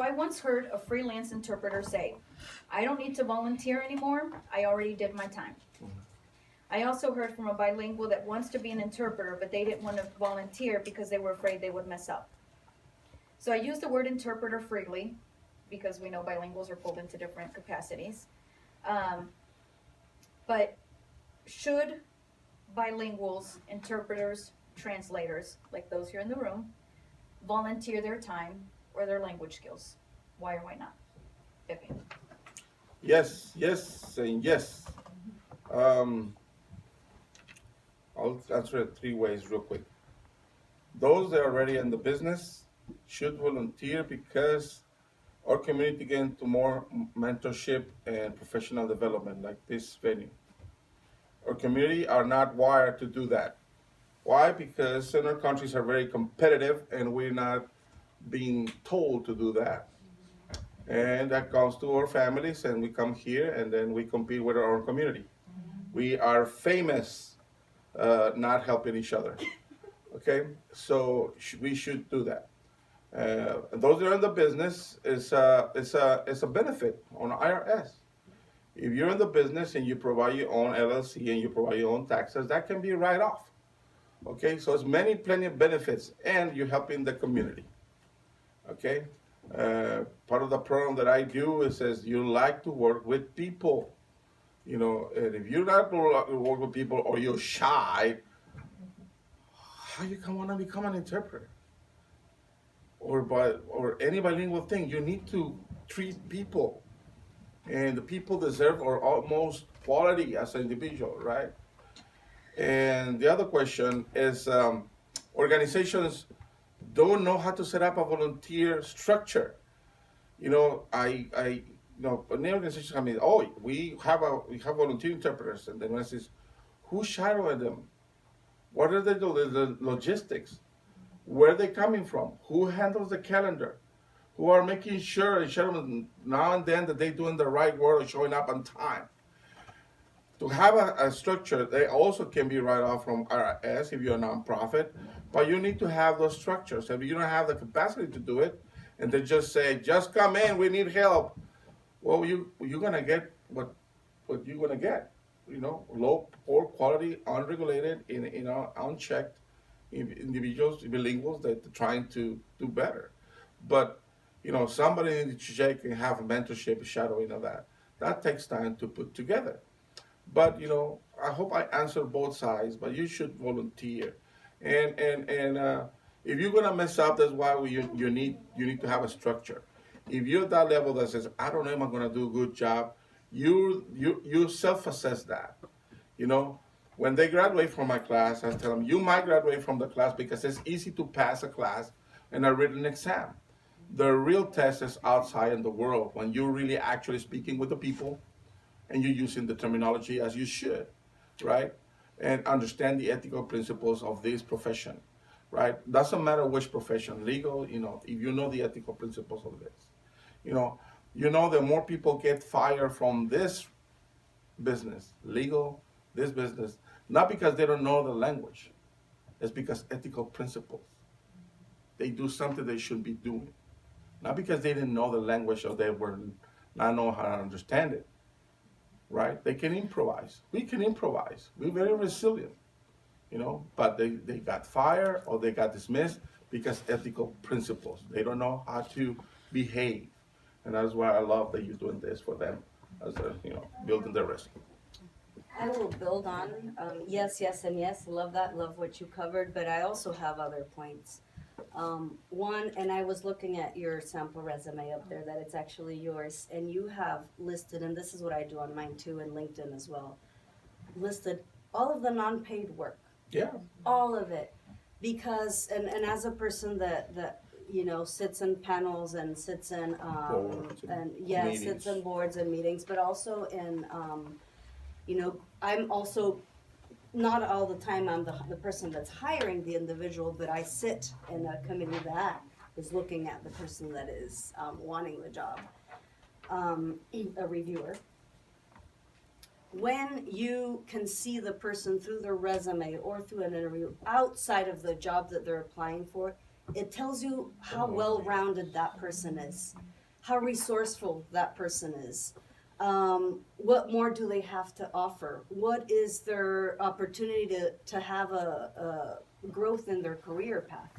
I once heard a freelance interpreter say, I don't need to volunteer anymore, I already did my time. I also heard from a bilingual that wants to be an interpreter, but they didn't want to volunteer because they were afraid they would mess up. So I use the word interpreter freely because we know bilinguals are pulled into different capacities. But should bilinguals, interpreters, translators, like those here in the room, volunteer their time or their language skills? Why or why not? Pepe. Yes, yes, and yes. Um, I'll answer it three ways real quick. Those that are already in the business should volunteer because our community get into more mentorship and professional development like this venue. Our community are not wired to do that. Why? Because other countries are very competitive and we're not being told to do that. And that comes to our families and we come here and then we compete with our own community. We are famous not helping each other. Okay, so we should do that. Those that are in the business is a benefit on IRS. If you're in the business and you provide your own LLC and you provide your own taxes, that can be a write-off. Okay, so it's plenty of benefits, and you're helping the community. Okay, part of the program that I do is says you like to work with people. You know, and if you're not going to work with people or you're shy, how you can want to become an interpreter or any bilingual thing? You need to treat people, and the people deserve or almost quality as an individual, right? And the other question is organizations don't know how to set up a volunteer structure. You know, many organizations come in. Oh, we have volunteer interpreters, and then when I says, who's shadowing them? What are the logistics? Where are they coming from? Who handles the calendar? Who are making sure and showing now and then that they're doing the right work and showing up on time? To have a structure, they also can be write off from IRS if you're a nonprofit, but you need to have those structures. If you don't have the capacity to do it, and they just say, just come in, we need help. Well, you're gonna get what you're gonna get. You know, low, poor quality, unregulated, unchecked individuals, bilinguals that are trying to do better. But somebody needs to shake and have a mentorship, shadowing of that. That takes time to put together. But I hope I answered both sides. But you should volunteer, and if you're gonna mess up, that's why you need to have a structure. If you're at that level that says, I don't know, am I gonna do a good job? You self-assess that. You know, when they graduate from my class, I tell them, you might graduate from the class because it's easy to pass a class and a written exam. The real test is outside in the world when you're really actually speaking with the people and you're using the terminology as you should, right? And understand the ethical principles of this profession, right? Doesn't matter which profession, legal, if you know the ethical principles of this, you know, that more people get fired from this business, legal, this business, not because they don't know the language, it's because ethical principles. They do something they shouldn't be doing, not because they didn't know the language or they were not know how to understand it, right? They can improvise. We can improvise. We're very resilient, but they got fired or they got dismissed because ethical principles. They don't know how to behave. And that's why I love that you're doing this for them as building their risk. I will build on yes, yes, and yes. Love that. Love what you covered. But I also have other points. One, and I was looking at your sample resume up there, that it's actually yours, and you have listed, and this is what I do on mine too, and LinkedIn as well, listed all of the non-paid work. Yeah. All of it. Because, and as a person that sits in panels and sits in, sits in boards and meetings, but also in, I'm also, not all the time I'm the person that's hiring the individual, but I sit in a committee that is looking at the person that is wanting the job, a reviewer. When you can see the person through their resume or through an interview outside of the job that they're applying for, It tells you how well-rounded that person is, how resourceful that person is. What more do they have to offer? What is their opportunity to have a growth in their career path?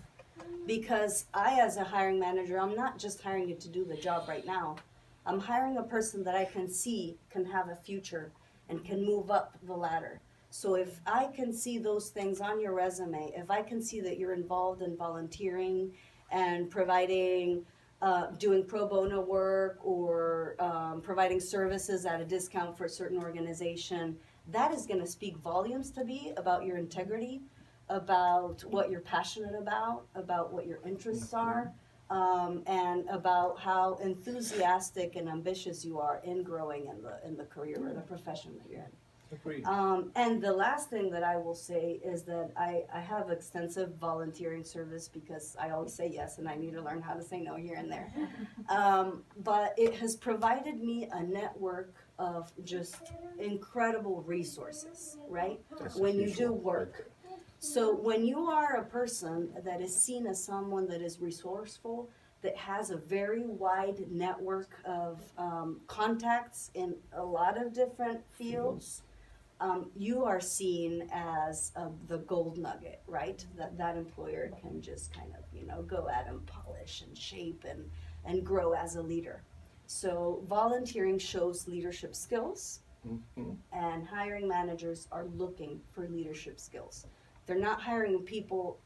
Because I, as a hiring manager, I'm not just hiring you to do the job right now. I'm hiring a person that I can see can have a future and can move up the ladder. So if I can see those things on your resume, if I can see that you're involved in volunteering and providing, doing pro bono work or providing services at a discount for a certain organization, that is going to speak volumes to me about your integrity, about what you're passionate about what your interests are, and about how enthusiastic and ambitious you are in growing in the career or the profession that you're in. Agreed. And the last thing that I will say is that I have extensive volunteering service because I always say yes and I need to learn how to say no here and there. But it has provided me a network of just incredible resources, right? That's When you do usual. work. So when you are a person that is seen as someone that is resourceful, that has a very wide network of contacts in a lot of different fields, you are seen as the gold nugget, right? That employer can just kind of, go at and polish and shape and grow as a leader. So volunteering shows leadership skills, and hiring managers are looking for leadership skills. They're not hiring people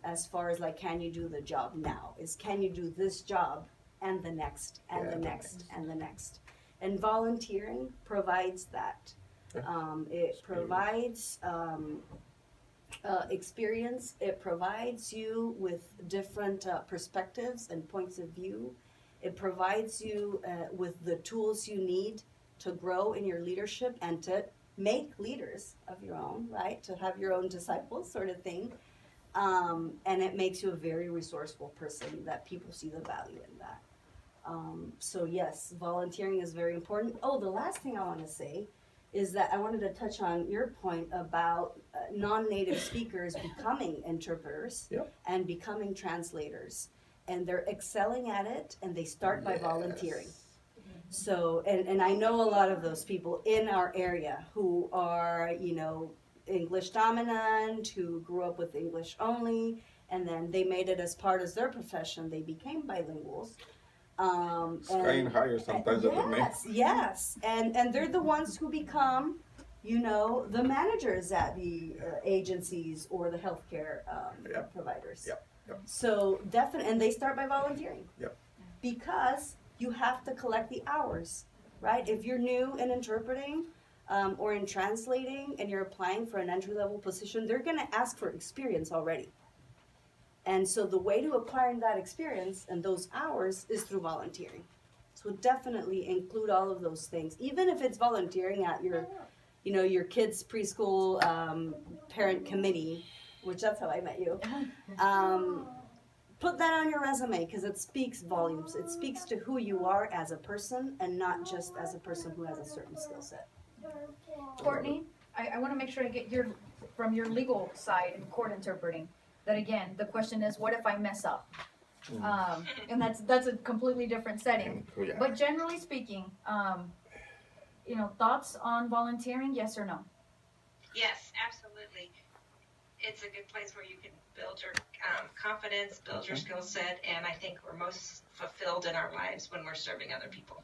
as far as like, can you do the job now? Is can you do this job and the next and the next and the next? And volunteering provides that. It provides experience. It provides you with different perspectives and points of view. It provides you with the tools you need to grow in your leadership and to make leaders of your own, right? To have your own disciples, sort of thing. And it makes you a very resourceful person that people see the value in that. So yes, volunteering is very important. Oh, the last thing I want to say is that I wanted to touch on your point about non-native speakers becoming interpreters and becoming translators. And they're excelling at it, and they start by volunteering. So, and I know a lot of those people in our area who are, English dominant, who grew up with English only, and then they made it as part of their profession. They became bilinguals. Skying higher sometimes than the men. Yes, and they're the ones who become, the managers at the agencies or the healthcare providers. So definitely, and they start by volunteering. Because you have to collect the hours, right? If you're new in interpreting or in translating and you're applying for an entry-level position, they're going to ask for experience already. And so the way to acquiring that experience and those hours is through volunteering. So definitely include all of those things, even if it's volunteering at your kids' preschool parent committee, which that's how I met you. Put that on your resume because it speaks volumes. It speaks to who you are as a person and not just as a person who has a certain skill set. Courtney, I want to make sure to get from your legal side in court interpreting, that again, the question is, what if I mess up? And that's a completely different setting. But generally speaking, thoughts on volunteering, yes or no? Yes, absolutely. It's a good place where you can build your confidence, build your skill set, and I think we're most fulfilled in our lives when we're serving other people.